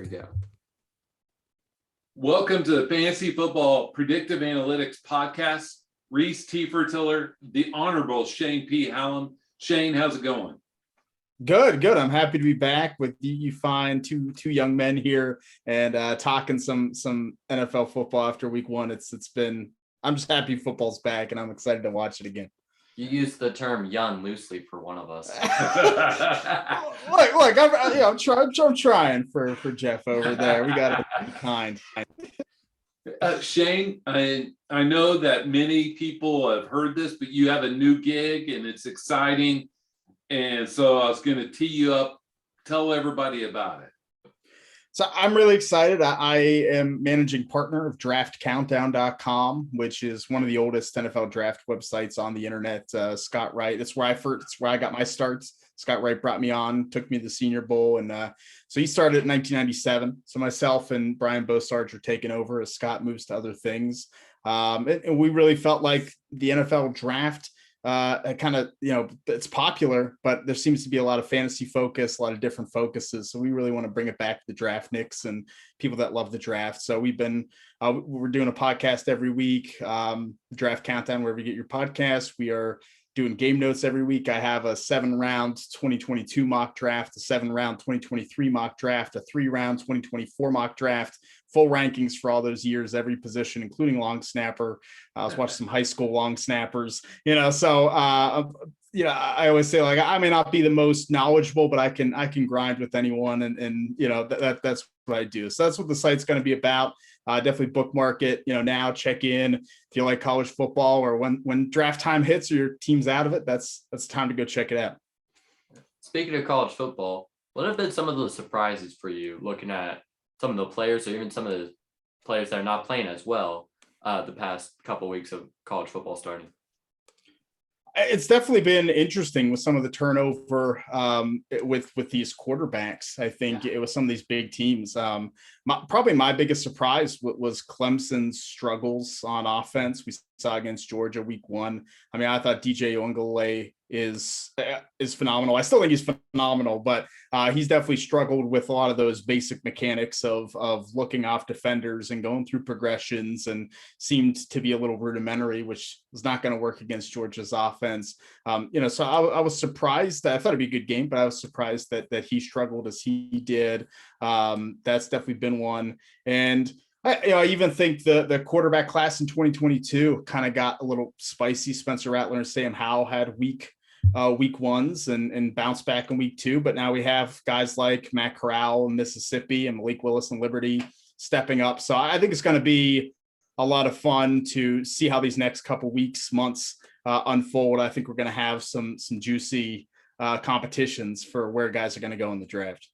we go. Welcome to the Fantasy Football Predictive Analytics Podcast. Rhys T. Fertiller, the Honorable Shane P. Hallam. Shane, how's it going? Good. I'm happy to be back with you fine two young men here and talking some NFL football after week one. I'm just happy football's back and I'm excited to watch it again. You used the term young loosely for one of us. Look, I'm trying for Jeff over there. We got to be kind. Shane, I know that many people have heard this, but you have a new gig and it's exciting. And so I was going to tee you up. Tell everybody about it. So I'm really excited. I am managing partner of draftcountdown.com, which is one of the oldest NFL draft websites on the internet. Scott Wright, it's where I got my starts. Scott Wright brought me on, took me to the Senior Bowl. And so he started in 1997. So myself and Brian Bosarge are taking over as Scott moves to other things. And we really felt like the NFL draft kind of, it's popular, but there seems to be a lot of fantasy focus, a lot of different focuses. So we really want to bring it back to the draft nicks and people that love the draft. So we're doing a podcast every week, Draft Countdown, wherever you get your podcast. We are doing game notes every week. I have a 7-round 2022 mock draft, a 7-round 2023 mock draft, a 3-round 2024 mock draft, full rankings for all those years, every position, including long snapper. I was watching some high school long snappers, so I always say, like, I may not be the most knowledgeable, but I can grind with anyone. And that's what I do. So that's what the site's going to be about. Definitely bookmark it, now check in if you like college football, or when draft time hits or your team's out of it, that's time to go check it out. Speaking of college football, what have been some of the surprises for you looking at some of the players, or even some of the players that are not playing as well the past couple of weeks of college football starting? It's definitely been interesting with some of the turnover with these quarterbacks. I think it was some of these big teams. Probably my biggest surprise was Clemson's struggles on offense. We saw against Georgia week 1. I mean, I thought DJ Ucla is phenomenal. I still think he's phenomenal, but he's definitely struggled with a lot of those basic mechanics of looking off defenders and going through progressions, and seemed to be a little rudimentary, which is not going to work against Georgia's offense. So I was surprised. I thought it'd be a good game, but I was surprised that he struggled as he did. That's definitely been one. And I even think the quarterback class in 2022 kind of got a little spicy. Spencer Rattler and Sam Howell had week ones and bounced back in week 2. But now we have guys like Matt Corral in Mississippi and Malik Willis and Liberty stepping up. So I think it's going to be a lot of fun to see how these next couple weeks, months unfold. I think we're going to have some juicy competitions for where guys are going to go in the draft.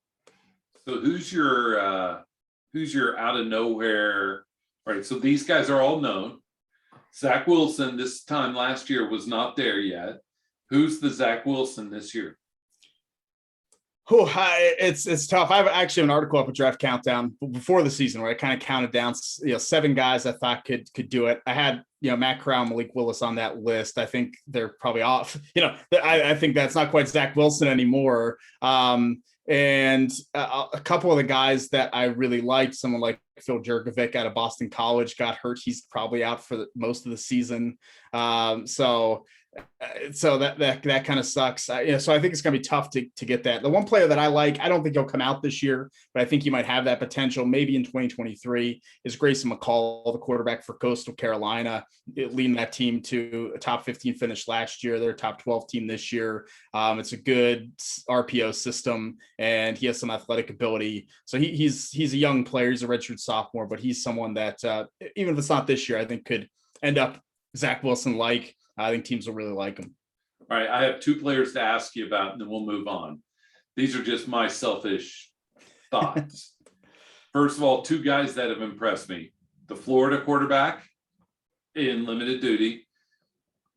So who's your out of nowhere? Right. So these guys are all known. Zach Wilson this time last year was not there yet. Who's the Zach Wilson this year? It's tough. I have actually an article up at Draft Countdown before the season where I kind of counted down, 7 guys I thought could do it. I had, Matt Corral, Malik Willis on that list. I think they're probably off. I think that's not quite Zach Wilson anymore. And a couple of the guys that I really liked, someone like Phil Jurkovic out of Boston College, got hurt. He's probably out for most of the season. So that kind of sucks. So I think it's going to be tough to get that. The one player that I like, I don't think he'll come out this year, but I think he might have that potential maybe in 2023, is Grayson Mccall, the quarterback for Coastal Carolina, leading that team to a top 15 finish last year. They're a top 12 team this year. It's a good RPO system, and he has some athletic ability. So he's a young player. He's a redshirt sophomore, but he's someone that even if it's not this year, I think could end up Zach Wilson-like. I think teams will really like him. All right. I have 2 players to ask you about, and then we'll move on. These are just my selfish thoughts. First of all, 2 guys that have impressed me. The Florida quarterback in limited duty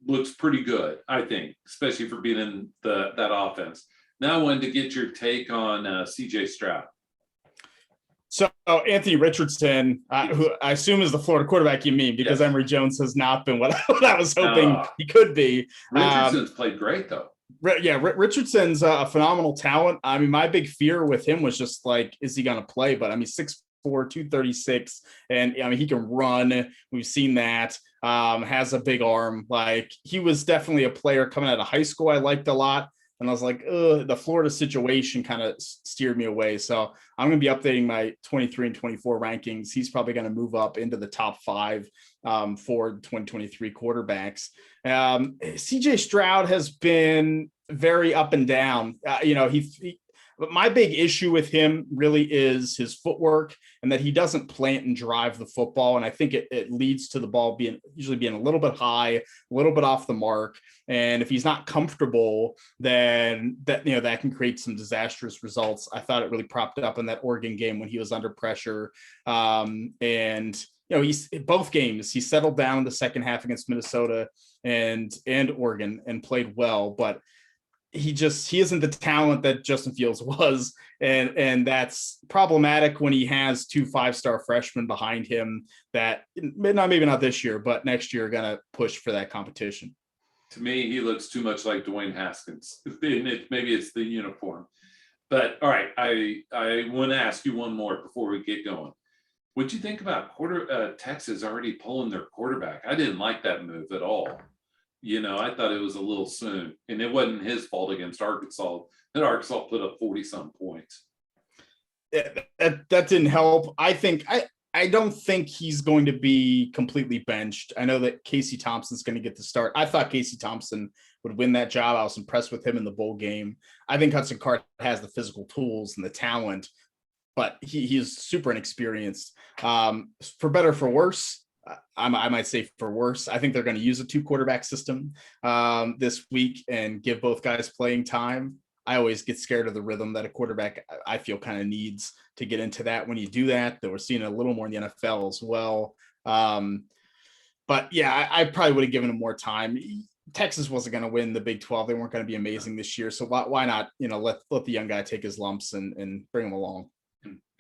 looks pretty good, I think, especially for being in that offense. Now I wanted to get your take on CJ Stroud. So Anthony Richardson, who I assume is the Florida quarterback you mean, because Emory Jones has not been what I was hoping he could be. Richardson's played great, though. Richardson's a phenomenal talent. I mean, my big fear with him was just like, is he going to play? But I mean, 6'4", 236, and I mean, he can run. We've seen that. Has a big arm. Like, he was definitely a player coming out of high school I liked a lot. And I was like, the Florida situation kind of steered me away. So I'm going to be updating my 23 and 24 rankings. He's probably going to move up into the top 5 for 2023 quarterbacks. CJ Stroud has been very up and down. But my big issue with him really is his footwork and that he doesn't plant and drive the football. And I think it leads to the ball usually being a little bit high, a little bit off the mark. And if he's not comfortable, then that can create some disastrous results. I thought it really propped up in that Oregon game when he was under pressure. He's both games, he settled down in the second half against Minnesota and Oregon and played well, but he isn't the talent that Justin Fields was. And that's problematic when he has 2 5-star freshmen behind him that maybe not this year, but next year are going to push for that competition. To me, he looks too much like Dwayne Haskins. Maybe it's the uniform. But all right, I want to ask you one more before we get going. What'd you think about Texas already pulling their quarterback? I didn't like that move at all. I thought it was a little soon, and it wasn't his fault against Arkansas. That Arkansas put up 40-some points. That didn't help. I don't think he's going to be completely benched. I know that Casey Thompson's going to get the start. I thought Casey Thompson would win that job. I was impressed with him in the bowl game. I think Hudson Card has the physical tools and the talent, but he's super inexperienced. For better or for worse, I might say for worse, I think they're going to use a 2-quarterback system this week and give both guys playing time. I always get scared of the rhythm that a quarterback, I feel, kind of needs to get into that. When you do that, we're seeing a little more in the NFL as well. But yeah, I probably would have given him more time. Texas wasn't going to win the Big 12. They weren't going to be amazing this year. So why not, let the young guy take his lumps and bring him along.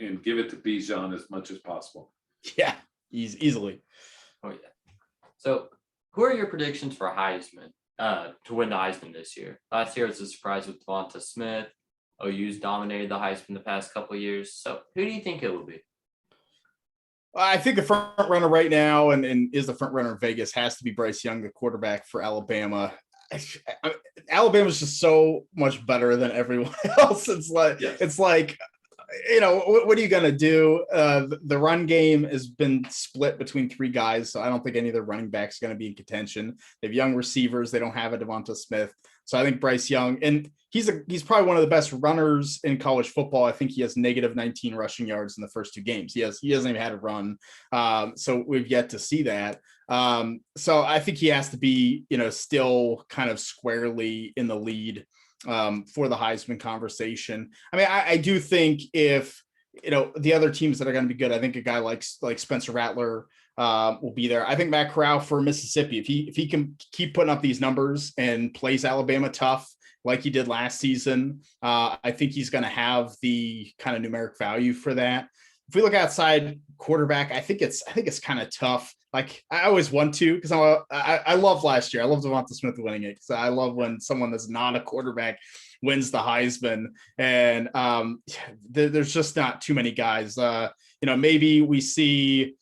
And give it to Bijan as much as possible. Yeah, easily. Oh, yeah. So who are your predictions for Heisman, to win the Heisman this year? Last year was a surprise with Devonta Smith. OU's dominated the Heisman the past couple of years. So who do you think it will be? I think the front runner right now and is the front runner in Vegas has to be Bryce Young, the quarterback for Alabama. Alabama's just so much better than everyone else. It's like, what are you going to do? The run game has been split between 3 guys, so I don't think any of the running backs are going to be in contention. They have young receivers. They don't have a Devonta Smith. So I think Bryce Young, and he's probably one of the best runners in college football. I think he has negative 19 rushing yards in the first 2 games. He hasn't even had a run. So we've yet to see that. So I think he has to be, still kind of squarely in the lead for the Heisman conversation. I mean, I do think if, the other teams that are going to be good, I think a guy like Spencer Rattler will be there. I think Matt Corral for Mississippi, if he can keep putting up these numbers and plays Alabama tough like he did last season, I think he's going to have the kind of numeric value for that. If we look outside quarterback, I think it's kind of tough. Like, I always want to, because I love last year. I love Devonta Smith winning it because I love when someone that's not a quarterback wins the Heisman. And there's just not too many guys. Maybe we see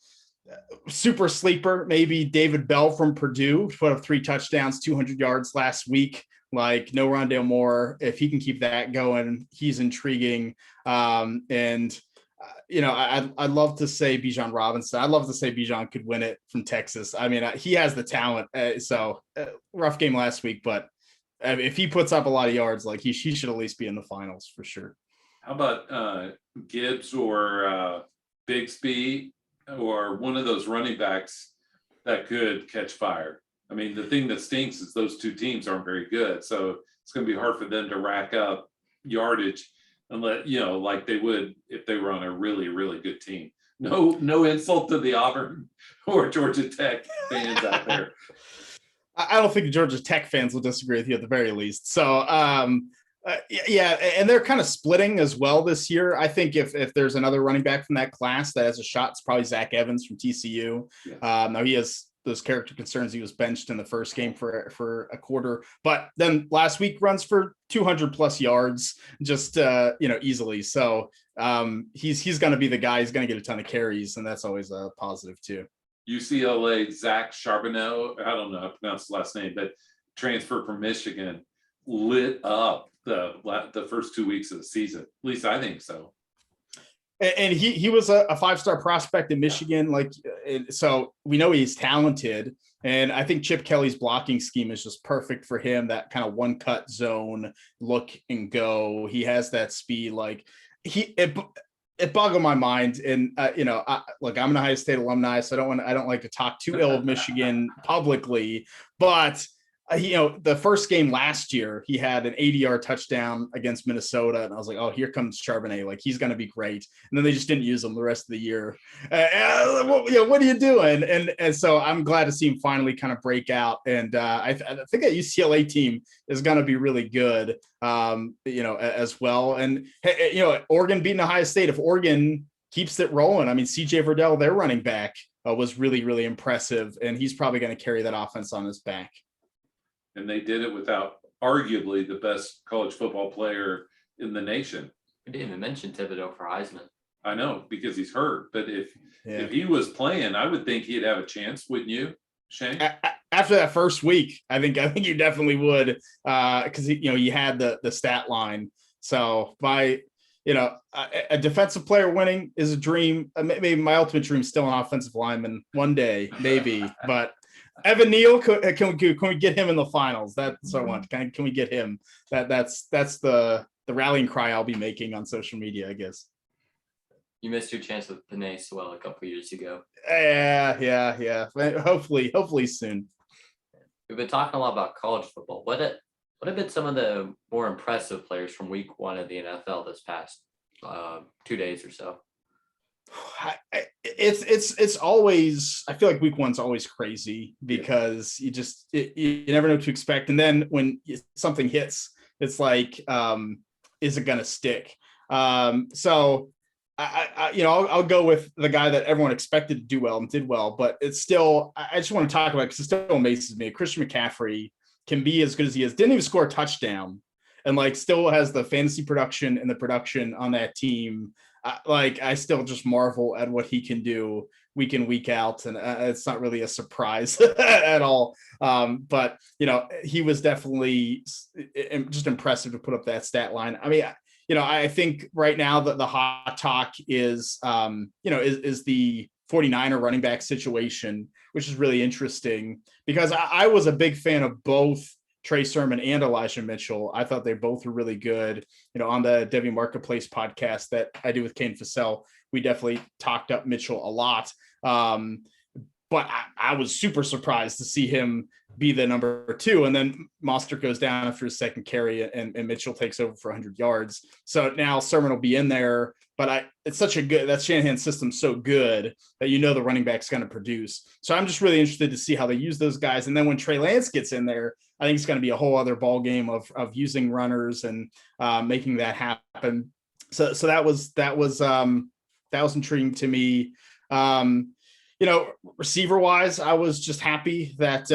super sleeper, maybe David Bell from Purdue, put up 3 touchdowns, 200 yards last week. Like, no Rondale Moore. If he can keep that going, he's intriguing. I'd love to say Bijan Robinson. I'd love to say Bijan could win it from Texas. I mean, he has the talent. Rough game last week, but if he puts up a lot of yards, like he should at least be in the finals for sure. How about Gibbs or Bigsby or one of those running backs that could catch fire? I mean, the thing that stinks is those 2 teams aren't very good. So it's going to be hard for them to rack up yardage and like they would if they were on a really, really good team. No insult to the Auburn or Georgia Tech fans out there. I don't think the Georgia Tech fans will disagree with you at the very least. So, yeah, and they're kind of splitting as well this year. I think if there's another running back from that class that has a shot, it's probably Zach Evans from TCU. Yes. Now he has those character concerns. He was benched in the first game for a quarter, but then last week runs for 200 plus yards, just easily. So he's going to be the guy. He's going to get a ton of carries, and that's always a positive too. UCLA Zach Charbonneau, I don't know how to pronounce his last name, but transfer from Michigan, lit up the first 2 weeks of the season. At least I think so. And he was a 5-star prospect in Michigan. So we know he's talented. And I think Chip Kelly's blocking scheme is just perfect for him. That kind of one cut zone, look and go. He has that speed. It boggled my mind. And look, I'm an Ohio State alumni, so I don't like to talk too ill of Michigan publicly, but the first game last year, he had an 80-yard touchdown against Minnesota, and I was like, oh, here comes Charbonnet. Like, he's going to be great. And then they just didn't use him the rest of the year. What are you doing? And so I'm glad to see him finally kind of break out. And I think that UCLA team is going to be really good, as well. And, Oregon beating Ohio State. If Oregon keeps it rolling, I mean, CJ Verdell, their running back, was really, really impressive, and he's probably going to carry that offense on his back. And they did it without arguably the best college football player in the nation. We didn't even mention Thibodeau for Heisman. I know, because he's hurt. But if he was playing, I would think he'd have a chance, wouldn't you, Shane? After that first week, I think you definitely would, because you had the stat line. So a defensive player winning is a dream. Maybe my ultimate dream is still an offensive lineman one day, maybe, but. Evan Neal, can we get him in the finals? That's what I want. Can we get him? That's the rallying cry I'll be making on social media, I guess. You missed your chance with Panay Sewell a couple years ago. Yeah. Hopefully soon. We've been talking a lot about college football. What have been some of the more impressive players from week 1 of the NFL this past 2 days or so? It's always, I feel like week 1's always crazy because you never know what to expect, and then when something hits, it's like, is it gonna stick? So I'll go with the guy that everyone expected to do well and did well, but it's still, I just want to talk about it because it still amazes me. Christian McCaffrey can be as good as he is, didn't even score a touchdown, and still has the fantasy production and the production on that team. I still just marvel at what he can do week in, week out. And it's not really a surprise at all. But he was definitely just impressive to put up that stat line. I mean, I think right now that the hot talk is the 49er running back situation, which is really interesting because I was a big fan of both Trey Sermon and Elijah Mitchell. I thought they both were really good. On the Debbie Marketplace podcast that I do with Kane Fassell, we definitely talked up Mitchell a lot. But I was super surprised to see him be the number 2. And then Mostert goes down after his second carry and Mitchell takes over for 100 yards. So now Sermon will be in there, but it's such a good, that Shanahan system's so good that the running back's going to produce. So I'm just really interested to see how they use those guys. And then when Trey Lance gets in there, I think it's going to be a whole other ball game of using runners and making that happen. So that was intriguing to me. Receiver wise, I was just happy that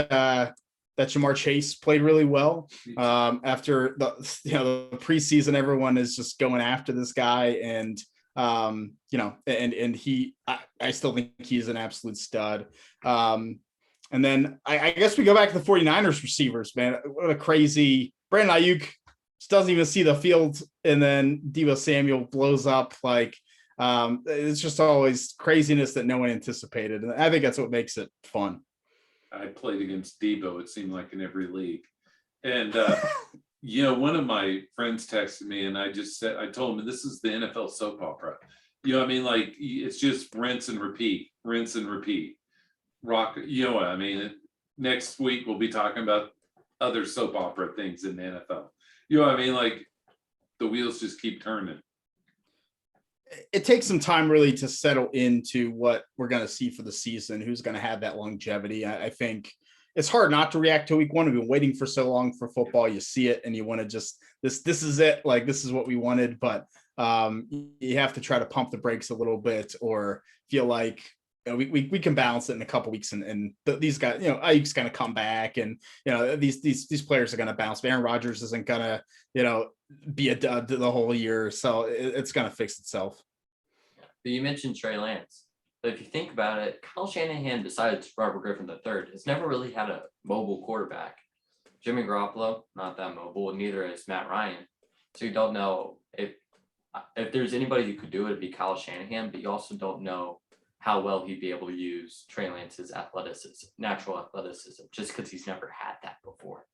Jamar Chase played really well. After the preseason, everyone is just going after this guy, and I still think he's an absolute stud. And then I guess we go back to the 49ers receivers, man. What a crazy Brandon Ayuk just doesn't even see the field, and then Deebo Samuel blows up. It's just always craziness that no one anticipated. And I think that's what makes it fun. I played against Deebo, it seemed like, in every league. And, one of my friends texted me and I told him, this is the NFL soap opera. It's just rinse and repeat. Next week we'll be talking about other soap opera things in the NFL. The wheels just keep turning. It takes some time really to settle into what we're going to see for the season, who's going to have that longevity. I think it's hard not to react to week 1. We've been waiting for so long for football. You see it and you want to just, this is it. This is what we wanted, but you have to try to pump the brakes a little bit or feel like we can balance it in a couple weeks, and these guys, Ayuk's going to come back, and these players are going to bounce. Aaron Rodgers isn't going to be a dud the whole year, so it's going to fix itself. But you mentioned Trey Lance. But if you think about it, Kyle Shanahan, besides Robert Griffin III, has never really had a mobile quarterback. Jimmy Garoppolo, not that mobile, and neither is Matt Ryan. So you don't know if there's anybody who could do it, it'd be Kyle Shanahan, but you also don't know how well he'd be able to use Trey Lance's athleticism, natural athleticism, just because he's never had that before.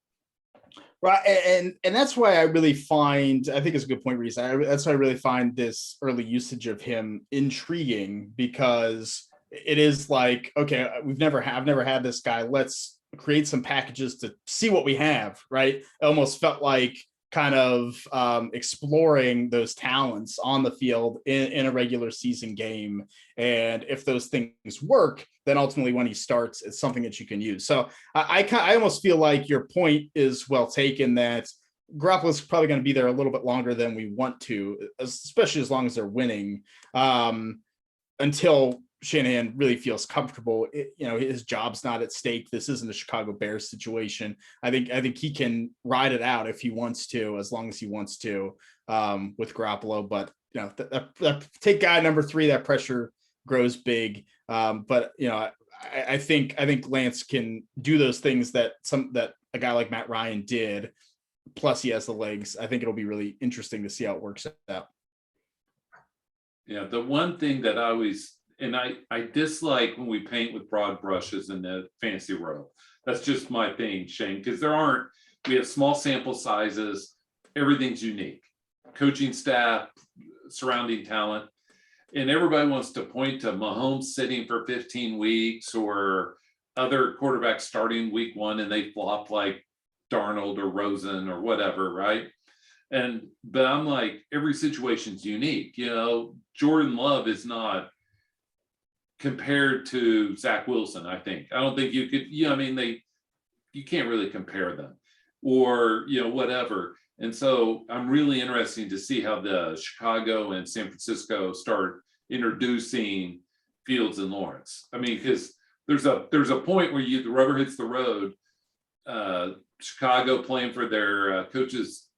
Right, and that's why I really find, I think it's a good point, Rhys. That's why I really find this early usage of him intriguing, because it is like, okay, I've never had this guy. Let's create some packages to see what we have. Right, it almost felt like kind of exploring those talents on the field in a regular season game. And if those things work, then ultimately when he starts, it's something that you can use. So I almost feel like your point is well taken, that Garoppolo's probably going to be there a little bit longer than we want to, especially as long as they're winning, until Shanahan really feels comfortable. His job's not at stake. This isn't a Chicago Bears situation. I think he can ride it out if he wants to, as long as he wants to, with Garoppolo. But take guy number 3, that pressure grows big. But I think Lance can do those things that a guy like Matt Ryan did. Plus he has the legs. I think it'll be really interesting to see how it works out. Yeah, the one thing that I always, and I dislike when we paint with broad brushes in the fantasy world. That's just my thing, Shane, because we have small sample sizes, everything's unique. Coaching staff, surrounding talent, and everybody wants to point to Mahomes sitting for 15 weeks or other quarterbacks starting week 1 and they flop like Darnold or Rosen or whatever, right? But I'm like, every situation's unique. Jordan Love is not compared to Zach Wilson. I don't think you could, you can't really compare them, or, whatever. And so I'm really interested to see how the Chicago and San Francisco start introducing Fields and Lawrence. I mean, because there's a point where the rubber hits the road. Chicago playing for their coach's,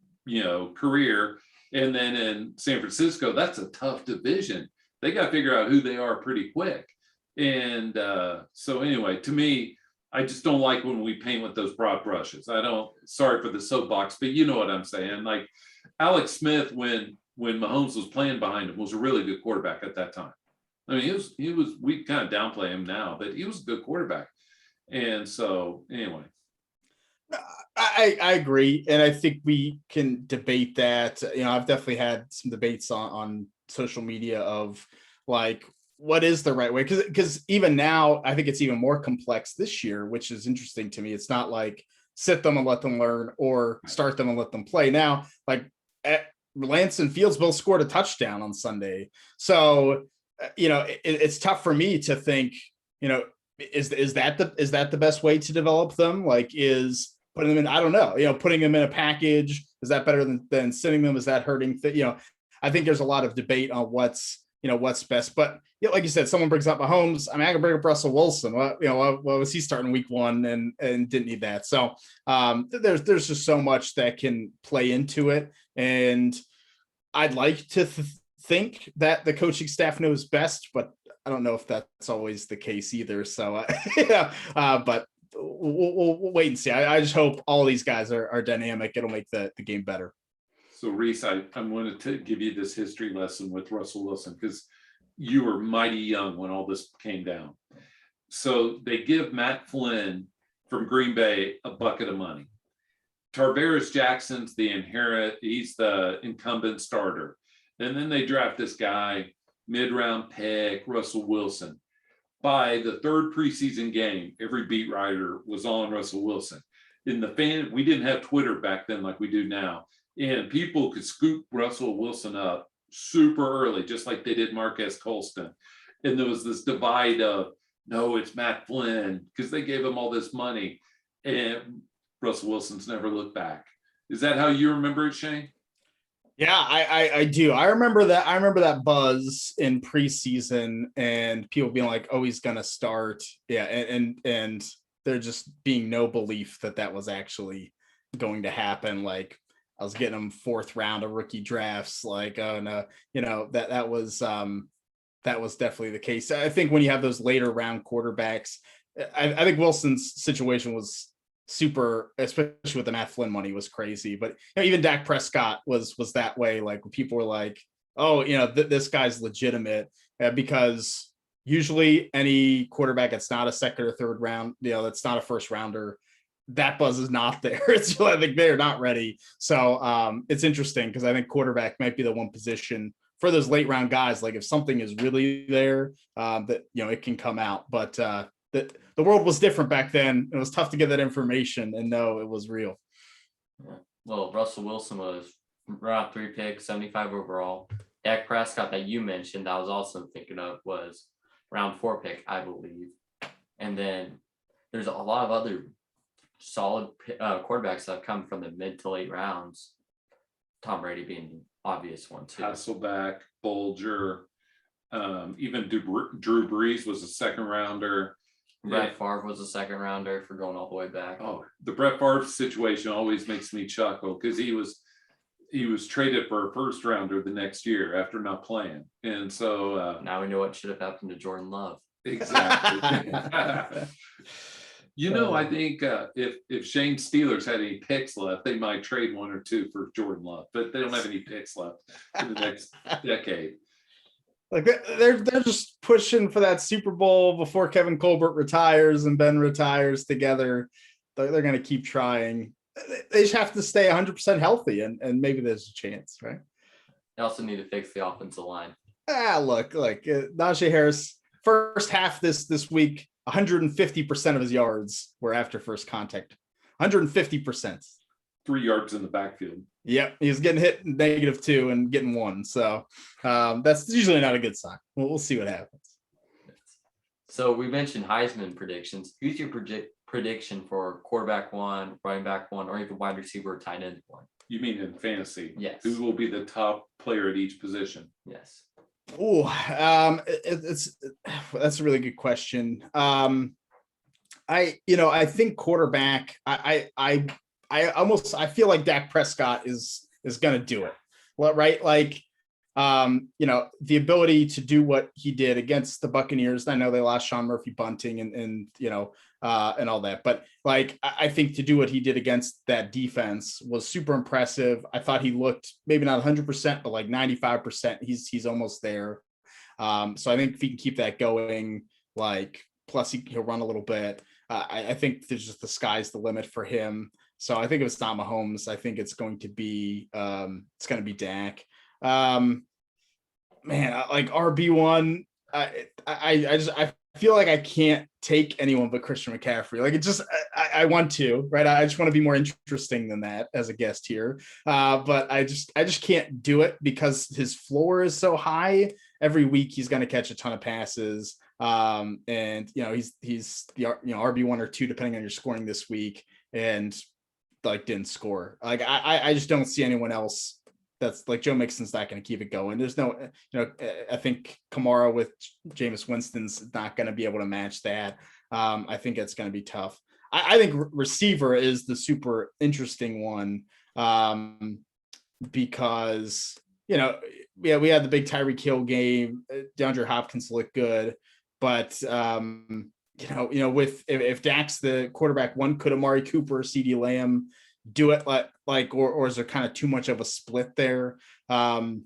career. And then in San Francisco, that's a tough division. They got to figure out who they are pretty quick. And so anyway, to me, I just don't like when we paint with those broad brushes. Sorry for the soapbox, but you know what I'm saying. Like Alex Smith, when Mahomes was playing behind him, was a really good quarterback at that time. I mean, he was, we kind of downplay him now, but he was a good quarterback. And so anyway. I agree. And I think we can debate that. I've definitely had some debates on social media of like, what is the right way? Because even now, I think it's even more complex this year, which is interesting to me. It's not like sit them and let them learn or start them and let them play. Now, like Lance and Fields both scored a touchdown on Sunday. So, it's tough for me to think, is that the best way to develop them? Like, is putting them in, I don't know, putting them in a package, is that better than sending them? Is that hurting? I think there's a lot of debate on what's best. But like you said, someone brings up Mahomes. I mean, I can bring up Russell Wilson. What was he starting week 1 and didn't need that? So there's just so much that can play into it. And I'd like to think that the coaching staff knows best, but I don't know if that's always the case either. So but we'll wait and see. I just hope all these guys are dynamic. It'll make the game better. So Rhys, I'm going to give you this history lesson with Russell Wilson, because you were mighty young when all this came down. So they give Matt Flynn from Green Bay a bucket of money. Tarvaris Jackson's he's the incumbent starter. And then they draft this guy, mid-round pick, Russell Wilson. By the 3rd preseason game, every beat writer was on Russell Wilson. We didn't have Twitter back then like we do now. And people could scoop Russell Wilson up super early, just like they did Marquez Colston. And there was this divide of, no, it's Matt Flynn, because they gave him all this money. And Russell Wilson's never looked back. Is that how you remember it, Shane? Yeah, I do. I remember that. I remember that buzz in preseason and people being like, "Oh, he's gonna start." Yeah, and there just being no belief that that was actually going to happen. Like I was getting him fourth round of rookie drafts. Like, oh no, that was definitely the case. I think when you have those later round quarterbacks, I think Wilson's situation was super, especially with the Matt Flynn money, was crazy. But even Dak Prescott was that way. Like people were like, "Oh, this guy's legitimate," because usually any quarterback that's not a second or third round, that's not a first rounder, that buzz is not there. It's I think they're not ready. So it's interesting because I think quarterback might be the one position for those late round guys. Like if something is really there, that it can come out. But the world was different back then. It was tough to get that information and know it was real. Yeah. Well, Russell Wilson was round 3 pick, 75 overall. Dak Prescott that you mentioned, I was also thinking of, was round 4 pick, I believe. And then there's a lot of other solid quarterbacks that have come from the mid to late rounds. Tom Brady being the obvious one too. Hasselback, Bolger, even Drew Brees was a second rounder. Brett Favre was a second rounder for going all the way back. Oh, the Brett Favre situation always makes me chuckle because he was traded for a first rounder the next year after not playing, and so now we know what should have happened to Jordan Love. Exactly. I think if Shane Steelers had any picks left, they might trade 1 or 2 for Jordan Love, but they don't have any picks left in the next decade. Like they're just pushing for that Super Bowl before Kevin Colbert retires and Ben retires together. They're going to keep trying. They just have to stay 100% healthy, and maybe there's a chance, right? They also need to fix the offensive line. Look, Najee Harris, first half this week, 150% of his yards were after first contact. 150%. 3 yards in the backfield. Yep, he was getting hit -2 and getting 1. So that's usually not a good sign. We'll see what happens. So we mentioned Heisman predictions. Who's your prediction for quarterback 1, running back 1, or even wide receiver or tight end 1? You mean in fantasy? Yes. Who will be the top player at each position? Yes. Oh, that's a really good question. I think quarterback. I feel like Dak Prescott is going to do it. Well, right? Like, the ability to do what he did against the Buccaneers. I know they lost Sean Murphy-Bunting and all that, but like, I think to do what he did against that defense was super impressive. I thought he looked maybe not 100%, but like 95%. He's almost there. So I think if he can keep that going, like, plus he'll run a little bit. I think there's just the sky's the limit for him. So I think if it's not Mahomes, I think it's going to be Dak. Like RB1, I feel like I can't take anyone but Christian McCaffrey. Like I want to, right? I just want to be more interesting than that as a guest here. But I just can't do it because his floor is so high. Every week he's going to catch a ton of passes. And he's the RB1 or 2 depending on your scoring this week, and like didn't score. Like I just don't see anyone else that's like Joe Mixon's not going to keep it going. There's no, I think Kamara with Jameis Winston's not going to be able to match that. I think it's going to be tough. I think receiver is the super interesting one, because we had the big Tyreek Hill game. DeAndre Hopkins looked good, but with if Dak's the quarterback 1, could Amari Cooper, CeeDee Lamb do it or is there kind of too much of a split there? So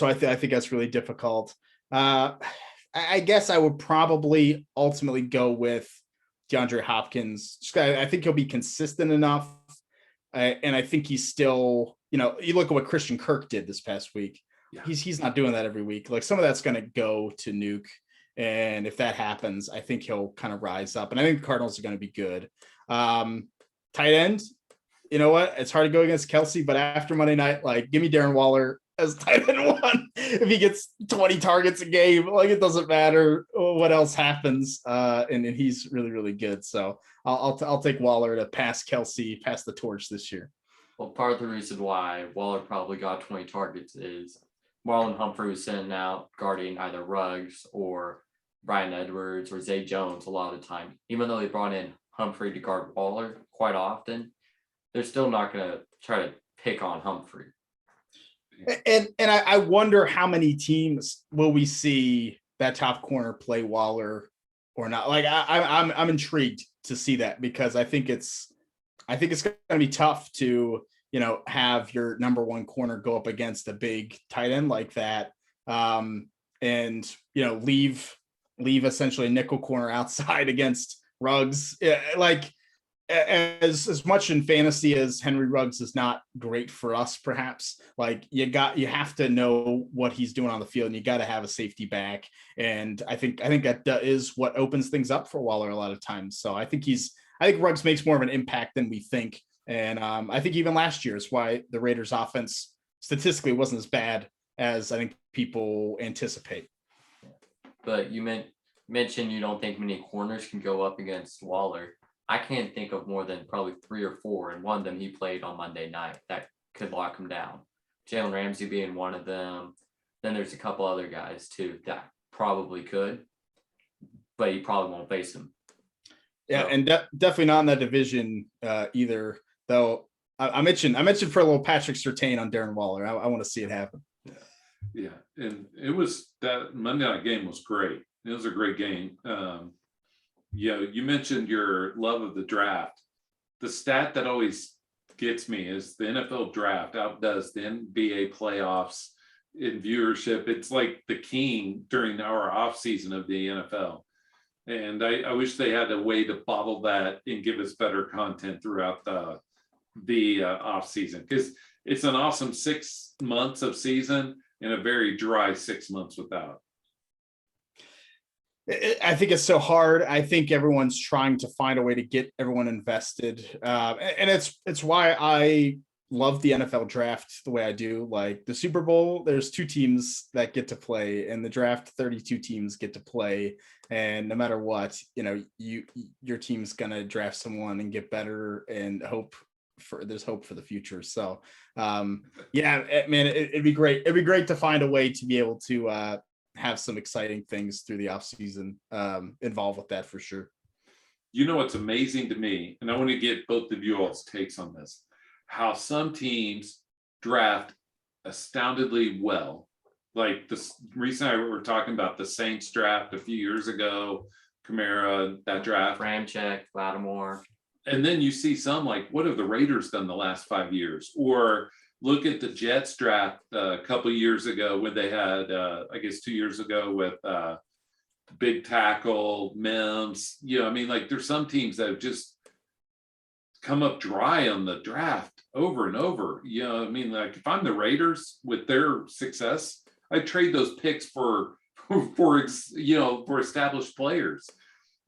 I think that's really difficult. I guess I would probably ultimately go with DeAndre Hopkins. I think he'll be consistent enough, and I think he's still, you look at what Christian Kirk did this past week. Yeah. He's not doing that every week. Like some of that's going to go to Nuke. And if that happens, I think he'll kind of rise up. And I think the Cardinals are going to be good. Tight end, you know what? It's hard to go against Kelsey, but after Monday night, like, give me Darren Waller as tight end 1. If he gets 20 targets a game, like, it doesn't matter what else happens. And he's really, really good. So I'll take Waller to pass Kelsey, pass the torch this year. Well, part of the reason why Waller probably got 20 targets is Marlon Humphrey was sitting out guarding either Ruggs or Brian Edwards or Zay Jones a lot of the time. Even though they brought in Humphrey to guard Waller quite often, they're still not going to try to pick on Humphrey. And I wonder how many teams will we see that top corner play Waller or not. Like I'm intrigued to see that, because I think it's going to be tough to, have your number one corner go up against a big tight end like that, and leave essentially a nickel corner outside against Ruggs. Yeah, like as much in fantasy as Henry Ruggs is not great for us, perhaps, like you have to know what he's doing on the field, and you got to have a safety back. And I think that is what opens things up for Waller a lot of times. So I think Ruggs makes more of an impact than we think. And I think even last year is why the Raiders offense statistically wasn't as bad as I think people anticipate. But you mentioned you don't think many corners can go up against Waller. I can't think of more than probably 3 or 4, and one of them he played on Monday night that could lock him down. Jalen Ramsey being one of them. Then there's a couple other guys too that probably could, but you probably won't face him. Yeah, so. And definitely not in that division either. Though I mentioned for a little Patrick Surtain on Darren Waller. I want to see it happen. Yeah, and it was that Monday night game was great. It was a great game. You mentioned your love of the draft. The stat that always gets me is the NFL draft outdoes the NBA playoffs in viewership. It's like the king during our off season of the NFL. And I wish they had a way to bottle that and give us better content throughout the off season, because it's an awesome 6 months of season and a very dry 6 months without. I think it's so hard. I think everyone's trying to find a way to get everyone invested. And it's why I love the NFL draft the way I do. Like the Super Bowl, there's 2 teams that get to play, and the draft 32 teams get to play. And no matter what, your team's going to draft someone and get better, and there's hope for the future. So man, it'd be great. It'd be great to find a way to be able to have some exciting things through the off season involved with that for sure. What's amazing to me, and I want to get both of you all's takes on this, how some teams draft astoundingly well. Like this recently, we were talking about the Saints draft a few years ago, Kamara, that draft. Ramczyk, Lattimore. And then you see some like, what have the Raiders done the last 5 years? Or look at the Jets draft a couple of years ago when they had, 2 years ago with big tackle, Mims. There's some teams that have just come up dry on the draft over and over. If I'm the Raiders with their success, I'd trade those picks for established players.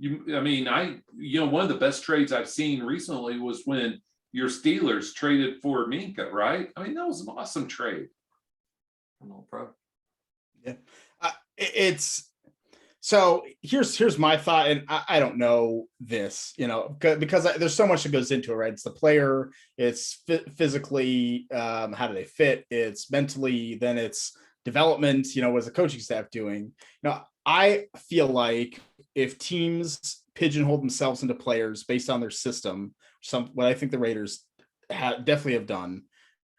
One of the best trades I've seen recently was when your Steelers traded for Minka, right? That was an awesome trade. I'm all pro. Yeah. So here's my thought, and I don't know this, because there's so much that goes into it, right? It's the player, it's physically, how do they fit? It's mentally, then it's development, what's the coaching staff doing? I feel like if teams pigeonhole themselves into players based on their system, what I think the Raiders definitely have done,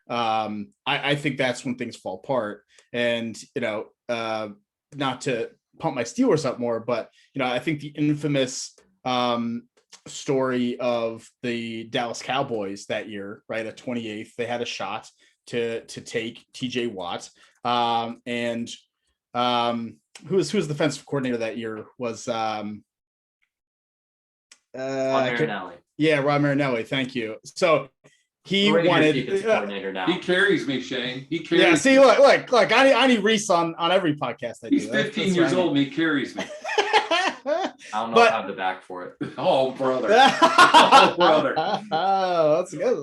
I think that's when things fall apart. And, not to pump my Steelers up more, but, I think the infamous story of the Dallas Cowboys that year, right, at 28th, they had a shot to take TJ Watt. And who was the defensive coordinator that year was Rod Marinelli. Yeah, Rod Marinelli. Thank you. So he wanted. He carries me, Shane. He carries. Yeah. See, look. I need Rhys on every podcast I do. He's 15 years old. And he carries me. I don't know if I have the back for it. Oh, brother. Oh, brother. Oh, that's good.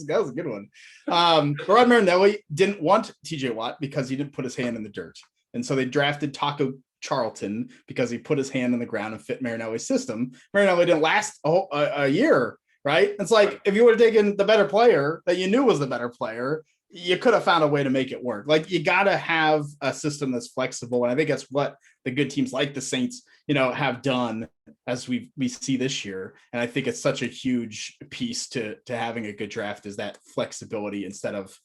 That was a good one. Rod Marinelli didn't want TJ Watt because he didn't put his hand in the dirt. And so they drafted Taco Charlton because he put his hand in the ground and fit Marinelli's system. Marinelli didn't last a year right? It's like if you would have taken the better player that you knew was the better player, you could have found a way to make it work. Like you got to have a system that's flexible. And I think that's what the good teams like the Saints, have done as we see this year. And I think it's such a huge piece to having a good draft is that flexibility instead of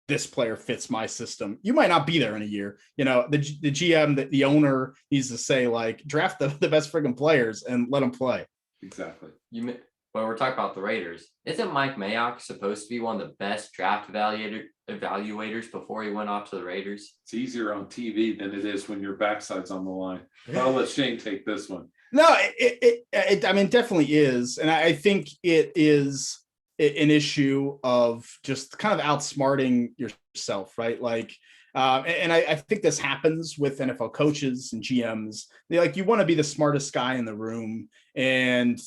this player fits my system. You might not be there in a year. The GM, the owner needs to say like draft the best friggin' players and let them play. Exactly. When we're talking about the Raiders, isn't Mike Mayock supposed to be one of the best draft evaluators before he went off to the Raiders? It's easier on TV than it is when your backside's on the line. But I'll let Shane take this one. No, it definitely is. And I think it is an issue of just kind of outsmarting yourself, right? Like, and I think this happens with NFL coaches and GMs. You want to be the smartest guy in the room and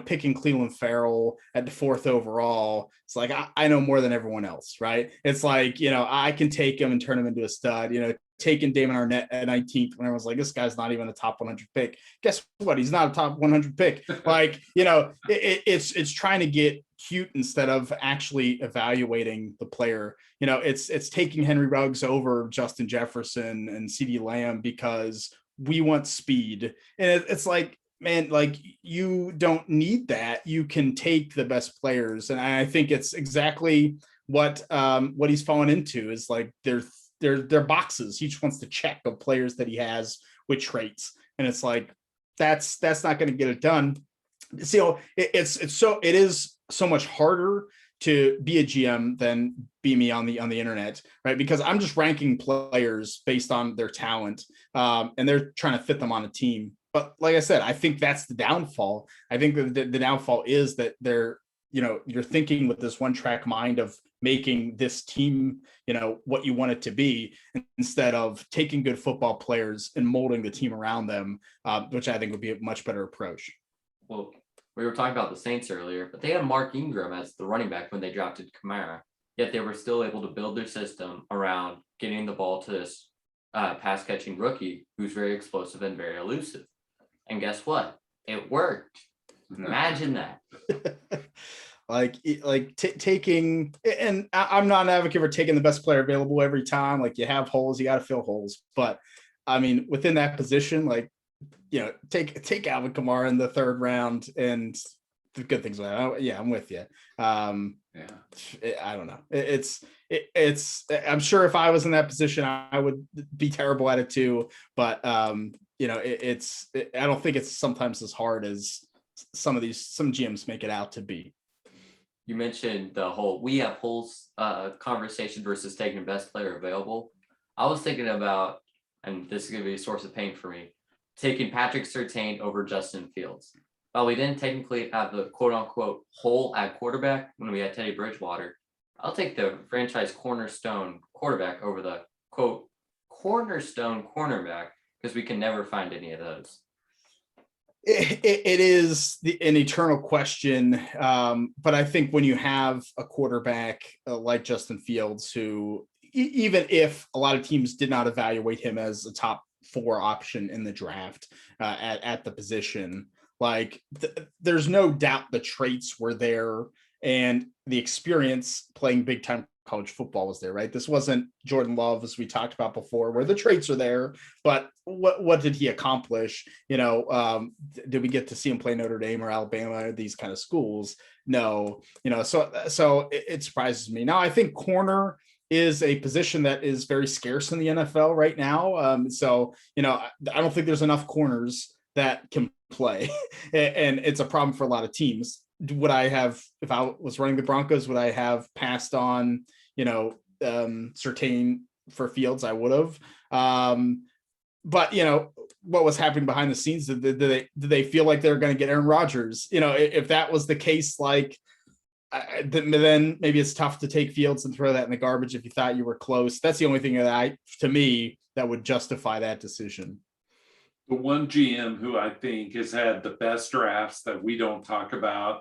picking Cleveland Farrell at the 4th overall. It's like, I know more than everyone else, right? It's like, I can take him and turn him into a stud, taking Damon Arnett at 19th when everyone's like, this guy's not even a top 100 pick. Guess what? He's not a top 100 pick. It's trying to get cute instead of actually evaluating the player. It's taking Henry Ruggs over Justin Jefferson and CeeDee Lamb because we want speed. And it's like, man, like you don't need that. You can take the best players. And I think it's exactly what he's fallen into is like they're boxes. He just wants to check of players that he has with traits. And it's like, that's not going to get it done. So it is so much harder to be a GM than be me on the internet, right? Because I'm just ranking players based on their talent, and they're trying to fit them on a team. But like I said, I think that's the downfall. I think the downfall is that you're thinking with this one track mind of making this team, what you want it to be, instead of taking good football players and molding the team around them, which I think would be a much better approach. Well, we were talking about the Saints earlier, but they had Mark Ingram as the running back when they drafted Kamara, yet they were still able to build their system around getting the ball to this pass catching rookie who's very explosive and very elusive. And guess what? It worked. Imagine that. Taking, and I'm not an advocate for taking the best player available every time. Like you have holes, you got to fill holes. But I mean, within that position, take Alvin Kamara in the 3rd round and the good things. I'm with you. I don't know. It's. I'm sure if I was in that position, I would be terrible at it too. But I don't think it's sometimes as hard as some GMs make it out to be. You mentioned the whole we have holes conversation versus taking the best player available. I was thinking about, and this is going to be a source of pain for me, taking Patrick Surtain over Justin Fields. While we didn't technically have the quote unquote hole at quarterback when we had Teddy Bridgewater, I'll take the franchise cornerstone quarterback over the quote cornerstone cornerback because we can never find any of those. It is an eternal question. But I think when you have a quarterback like Justin Fields, who even if a lot of teams did not evaluate him as a top 4 option in the draft at the position, there's no doubt the traits were there and the experience playing big time college football was there, right? This wasn't Jordan Love, as we talked about before, where the traits are there, but what did he accomplish? Did we get to see him play Notre Dame or Alabama or these kind of schools? No, so it surprises me. Now, I think corner is a position that is very scarce in the NFL right now. I don't think there's enough corners that can play, and it's a problem for a lot of teams. Would I have, if I was running the Broncos, would I have passed on, Surtain for Fields? I would have. But what was happening behind the scenes? Did they feel like they were going to get Aaron Rodgers? If that was the case, then maybe it's tough to take Fields and throw that in the garbage if you thought you were close. That's the only thing that would justify that decision. The one GM who I think has had the best drafts that we don't talk about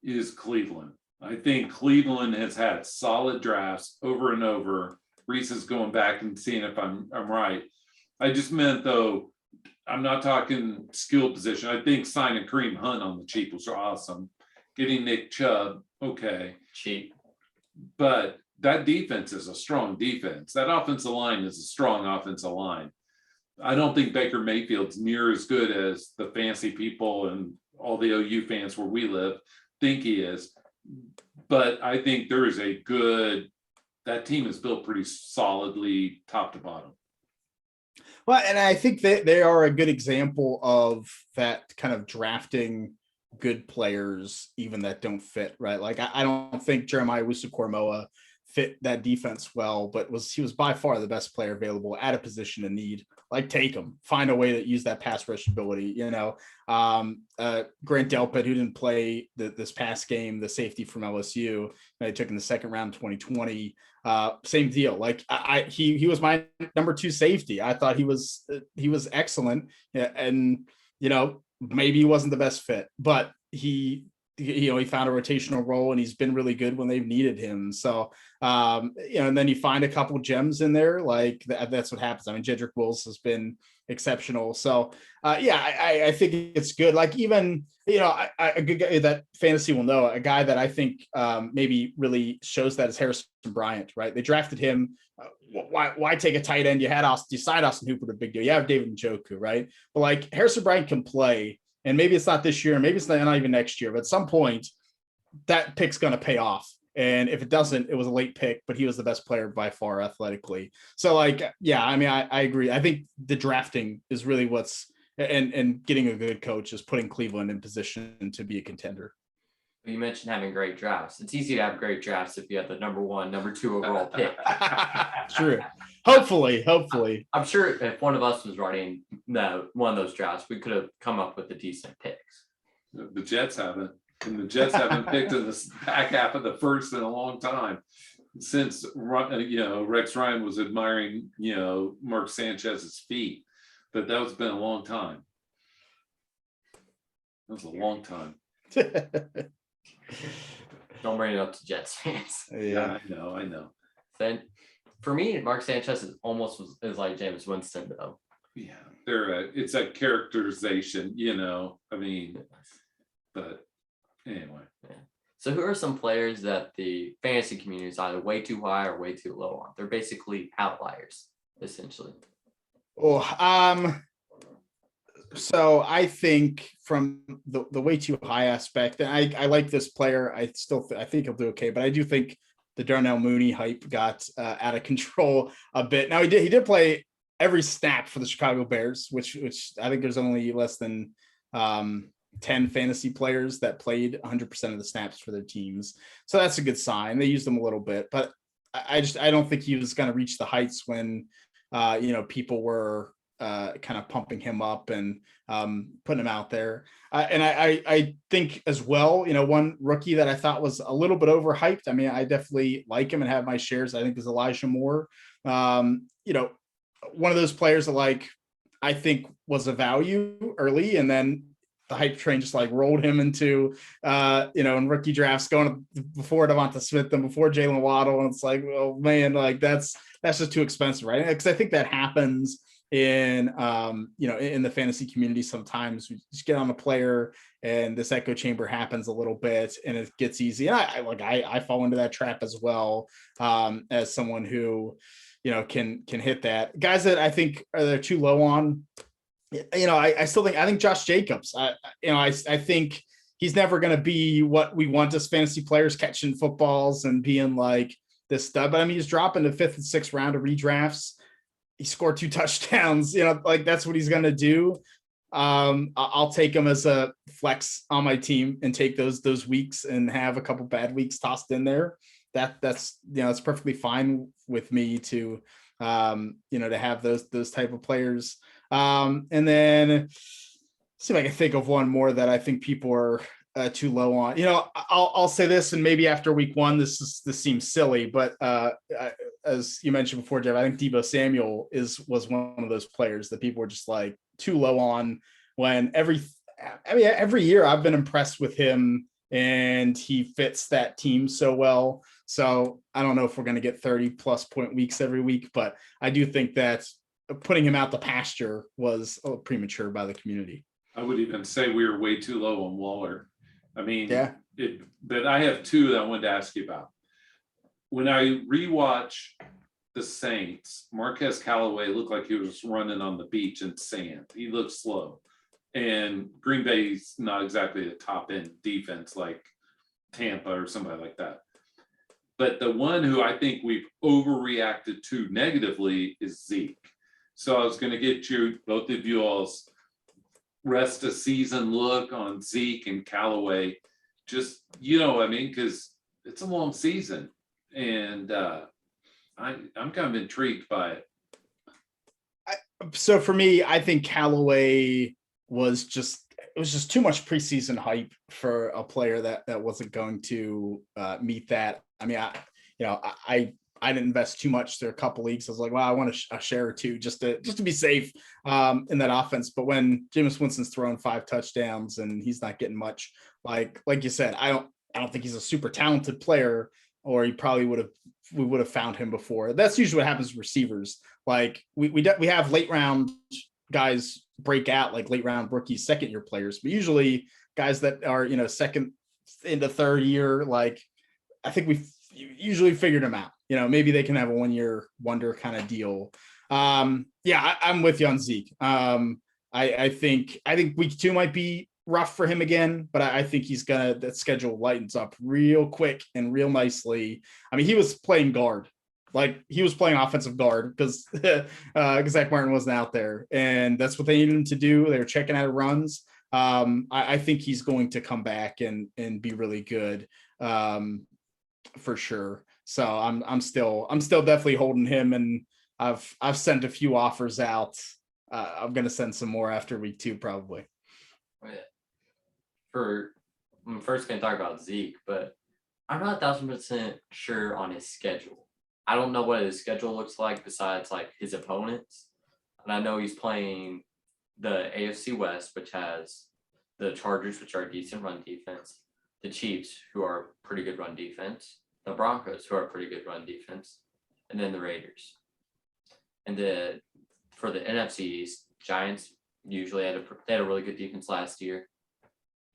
is Cleveland. I think Cleveland has had solid drafts over and over. Rhys is going back and seeing if I'm right. I just meant, though, I'm not talking skill position. I think signing Kareem Hunt on the cheap was awesome. Getting Nick Chubb, okay. Cheap. But that defense is a strong defense. That offensive line is a strong offensive line. I don't think Baker Mayfield's near as good as the fancy people and all the OU fans where we live think he is. But I think there is that team is built pretty solidly top to bottom. Well, and I think they are a good example of that kind of drafting good players, even that don't fit, right? Like I don't think Jeremiah Owusu-Koramoah fit that defense well, but he was by far the best player available at a position of need. Like take him, find a way to use that pass rush ability. Grant Delpit, who didn't play this past game, the safety from LSU, I took in the second round 2020. Same deal. Like he was my number 2 safety. I thought he was excellent, and maybe he wasn't the best fit, but he found a rotational role and he's been really good when they've needed him. So, and then you find a couple gems in there, like that's what happens. I mean, Jedrick Wills has been exceptional. So, I think it's good. Like even, a good guy that fantasy will know, a guy that I think maybe really shows that is Harrison Bryant, right? They drafted him. Why take a tight end? You signed Austin Hooper, the big deal. You have David Njoku, right? But like Harrison Bryant can play. And maybe it's not this year, maybe it's not even next year, but at some point that pick's going to pay off. And if it doesn't, it was a late pick, but he was the best player by far athletically. So like, yeah, I mean, I agree. I think the drafting is really and getting a good coach is putting Cleveland in position to be a contender. You mentioned having great drafts. It's easy to have great drafts if you have the number 1, number 2 overall pick. True. Hopefully. I'm sure if one of us was running one of those drafts, we could have come up with the decent picks. The Jets haven't. And the Jets haven't picked in the back half of the first in a long time. Since, Rex Ryan was admiring, Mark Sanchez's feet. But that's been a long time. That was a long time. Don't bring it up to Jets fans. Yeah, I know. Then, for me, Mark Sanchez is almost like Jameis Winston, though. Yeah, it's a characterization, I mean, but anyway. Yeah. So who are some players that the fantasy community is either way too high or way too low on? They're basically outliers, essentially. So I think from the way too high aspect, and I like this player. I think he'll do okay, but I do think the Darnell Mooney hype got out of control a bit. Now he did play every snap for the Chicago Bears, which I think there's only less than 10 fantasy players that played 100% of the snaps for their teams. So that's a good sign. They used him a little bit, but I don't think he was going to reach the heights when people were kind of pumping him up and putting him out there. And I think as well, one rookie that I thought was a little bit overhyped. I mean, I definitely like him and have my shares. I think is Elijah Moore. One of those players that I think was a value early, and then the hype train just rolled him into, in rookie drafts going before Devonta Smith and before Jalen Waddle. And it's like, well, man, that's just too expensive, right? Because I think that happens in the fantasy community. Sometimes we just get on a player and this echo chamber happens a little bit and it gets easy. And I fall into that trap as well, as someone who, can hit that. Guys that I think they're too low on, I think Josh Jacobs, I think he's never going to be what we want as fantasy players, catching footballs and being like this stud. But I mean, he's dropping the 5th and 6th round of redrafts. He scored 2 touchdowns, that's what he's going to do. I'll take him as a flex on my team and take those weeks and have a couple bad weeks tossed in there. That's it's perfectly fine with me to have those type of players. And then see if I can think of one more that I think people are too low on. I'll say this, and maybe after week 1, this seems silly, but as you mentioned before, Jeff, I think Deebo Samuel was one of those players that people were just too low on. When every year I've been impressed with him, and he fits that team so well. So I don't know if we're going to get 30+ point weeks every week, but I do think that putting him out the pasture was premature by the community. I would even say we were way too low on Waller. I mean, Yeah. but I have two that I wanted to ask you about. When I rewatch the Saints, Marquez Callaway looked like he was running on the beach in sand. He looked slow. And Green Bay's not exactly a top end defense like Tampa or somebody like that. But the one who I think we've overreacted to negatively is Zeke. So I was going to get you, both of you all's rest of season look on Zeke and Callaway. Just, I mean, because it's a long season. And I'm kind of intrigued by it. So for me, I think Callaway was just too much preseason hype for a player that wasn't going to meet that. I mean, I didn't invest too much. There are a couple leagues. I was like, well, I want a share or two just to be safe in that offense. But when Jameis Winston's throwing 5 touchdowns and he's not getting much, like you said, I don't think he's a super talented player, or he probably we would have found him before. That's usually what happens with receivers. Like we have late round guys break out, like late round rookies, second year players, but usually guys that are, second into third year, like I think we usually figured them out. Maybe they can have a 1 year wonder kind of deal. I'm with you on Zeke. I think week 2 might be rough for him again, but I think that schedule lightens up real quick and real nicely. I mean, he was playing guard, like he was playing offensive guard because Zach Martin wasn't out there, and that's what they needed him to do. They were checking out runs. I think he's going to come back and be really good for sure. So I'm still definitely holding him, and I've sent a few offers out. I'm going to send some more after week 2 probably. I'm first going to talk about Zeke, but I'm not 1,000% sure on his schedule. I don't know what his schedule looks like besides like his opponents. And I know he's playing the AFC West, which has the Chargers, which are a decent run defense, the Chiefs, who are pretty good run defense, the Broncos, who are a pretty good run defense, and then the Raiders. And for the NFC East, Giants usually had a really good defense last year.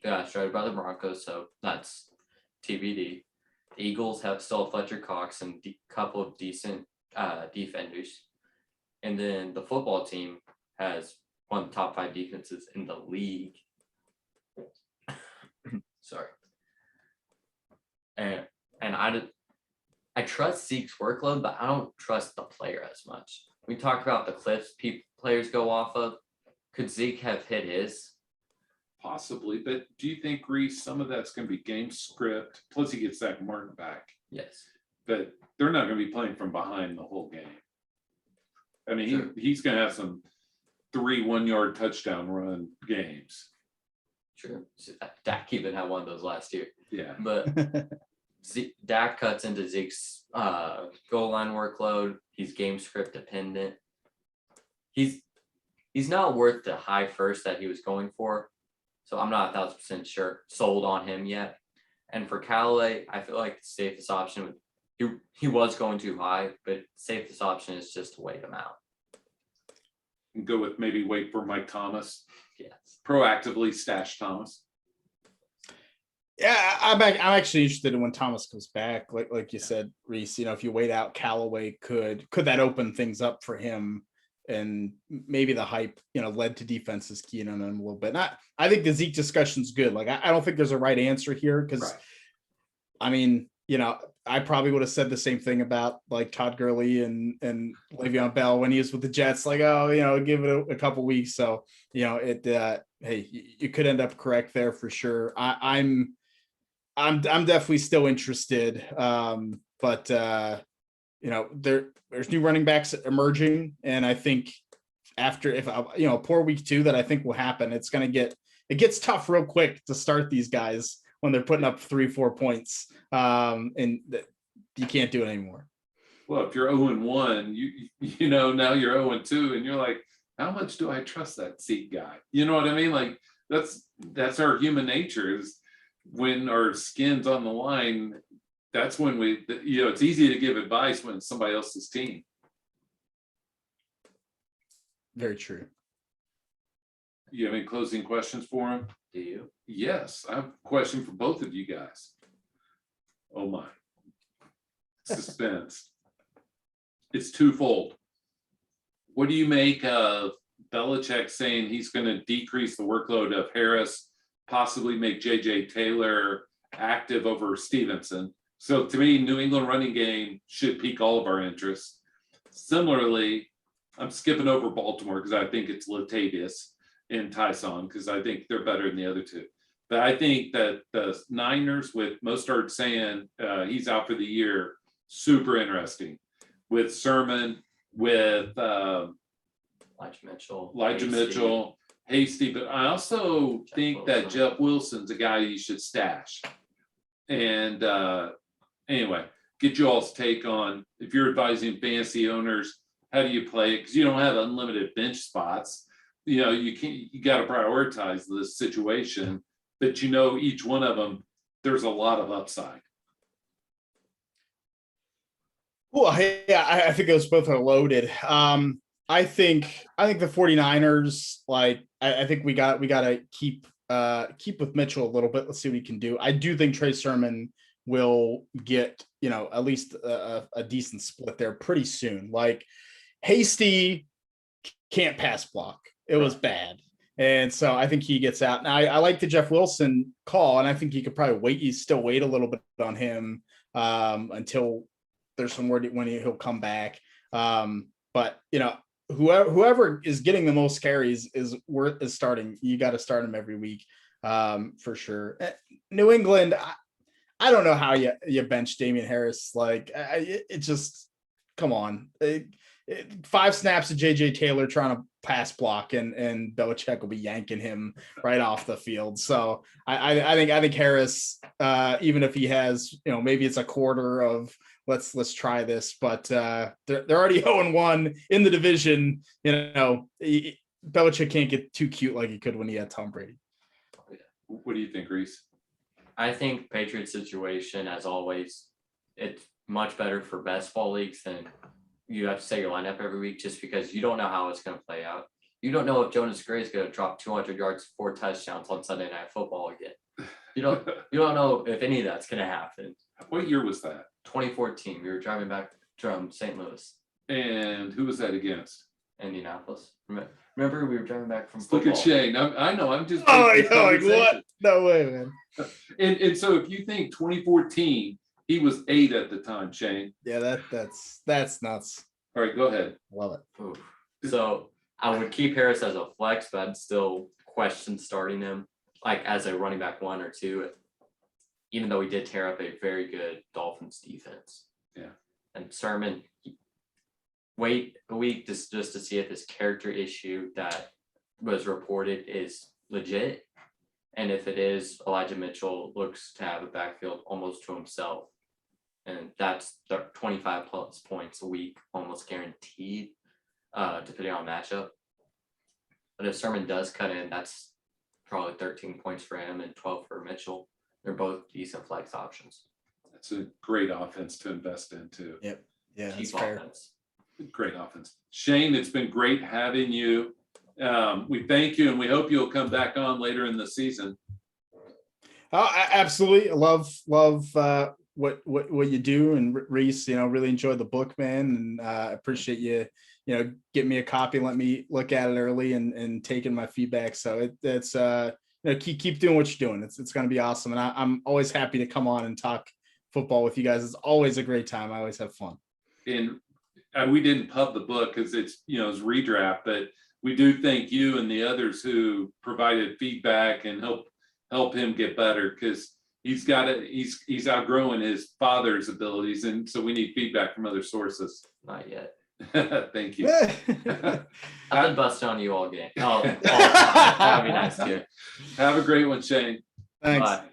Got destroyed by the Broncos, so that's TBD. The Eagles still have Fletcher Cox and a couple of decent defenders. And then the football team has one of the top 5 defenses in the league. Sorry. And I trust Zeke's workload, but I don't trust the player as much. We talked about the cliffs players go off of. Could Zeke have hit his? Possibly, but do you think, Rhys, some of that's going to be game script? Plus, he gets Zach Martin back. Yes. But they're not going to be playing from behind the whole game. I mean, Sure. he's going to have some 3 1-yard touchdown run games. True. Dak even had one of those last year. Yeah. But Dak cuts into Zeke's goal line workload. He's game script dependent. He's not worth the high first that he was going for. So I'm not 1,000% sure sold on him yet. And for Callaway, I feel like the safest option he was going too high, but safest option is just to wait him out. And go with maybe wait for Mike Thomas. Yes. Proactively stash Thomas. Yeah, I'm actually interested in when Thomas comes back. Like you said, Rhys, if you wait out Callaway, could that open things up for him? And maybe the hype, led to defenses keying on him a little bit. I think the Zeke discussion's good. Like, I don't think there's a right answer here because, Right. I mean, I probably would have said the same thing about like Todd Gurley and Le'Veon Bell when he was with the Jets. Like, give it a couple weeks. So, hey, you could end up correct there for sure. I'm definitely still interested, but there's new running backs emerging, and I think after a poor week 2 that I think will happen, it gets tough real quick to start these guys when they're putting up 3-4 points, and you can't do it anymore. Well, if you're 0-1, now you're 0-2, and you're like, how much do I trust that Zeke guy? You know what I mean? Like that's our human nature is when our skin's on the line. That's when it's easy to give advice when it's somebody else's team. Very true. You have any closing questions for him? Do you? Yes, I have a question for both of you guys. Oh my. Suspense. It's twofold. What do you make of Belichick saying he's going to decrease the workload of Harris, possibly make JJ Taylor active over Stevenson? So to me, New England running game should pique all of our interest. Similarly, I'm skipping over Baltimore because I think it's Latavius and Tyson because I think they're better than the other two. But I think that the Niners, with Mostert saying he's out for the year, super interesting. With Sermon, with Elijah Mitchell, Hasty. But I also think that Jeff Wilson's a guy you should stash. And anyway, get you all's take on, if you're advising fantasy owners, how do you play it? Because you don't have unlimited bench spots. You know, you got to prioritize this situation, but each one of them, there's a lot of upside. Well, yeah, I think those both are loaded. I think the 49ers, like, I think we got to keep with Mitchell a little bit. Let's see what he can do. I do think Trey Sermon will get, at least a decent split there pretty soon. Like, Hasty can't pass block. It was bad. And so I think he gets out. Now, I like the Jeff Wilson call, and I think he could probably wait a little bit on him until there's some word when he'll come back. But, whoever is getting the most carries is starting. You got to start him every week for sure. New England, I don't know how you bench Damian Harris. Like, it just, come on. 5 snaps of JJ Taylor trying to pass block and Belichick will be yanking him right off the field. So I think Harris, even if he has, maybe it's a quarter of let's try this, but they're already 0-1 in the division. Belichick can't get too cute like he could when he had Tom Brady. What do you think, Rhys? I think Patriots situation, as always, it's much better for best ball leagues than you have to say your lineup every week, just because you don't know how it's going to play out. You don't know if Jonas Gray is going to drop 200 yards, 4 touchdowns on Sunday Night Football again. You don't know if any of that's going to happen. What year was that? 2014. We were driving back from St. Louis. And who was that against? Indianapolis. Remember, we were driving back from football. Look at Shane. I know. I'm just. Like what? No way, man. And so if you think 2014, he was 8 at the time, Shane. Yeah, that's nuts. All right, go ahead. Love it. Oof. So I would keep Harris as a flex, but I'd still question starting him like as a running back 1 or 2, even though he did tear up a very good Dolphins defense. Yeah. And Sermon, wait a week just to see if this character issue that was reported is legit. And if it is, Elijah Mitchell looks to have a backfield almost to himself. And that's 25 plus points a week, almost guaranteed, depending on matchup. But if Sermon does cut in, that's probably 13 points for him and 12 for Mitchell. They're both decent flex options. That's a great offense to invest in too. Yep. Yeah, Keep that's fair. offense. Great offense. Shane, it's been great having you. We thank you, and we hope you'll come back on later in the season. I absolutely love what you do, and Rhys, really enjoyed the book, man, and appreciate you get me a copy, let me look at it early, and taking my feedback. So it's keep doing what you're doing. It's going to be awesome, and I'm always happy to come on and talk football with you guys. It's always a great time. I always have fun. And we didn't pub the book because it's redraft, but we do thank you and the others who provided feedback and help him get better, because he's outgrowing his father's abilities, and so we need feedback from other sources. Not yet. Thank you. I've been busting on you all game. Oh, that'd be nice too. Have a great one, Shane. Thanks. Bye.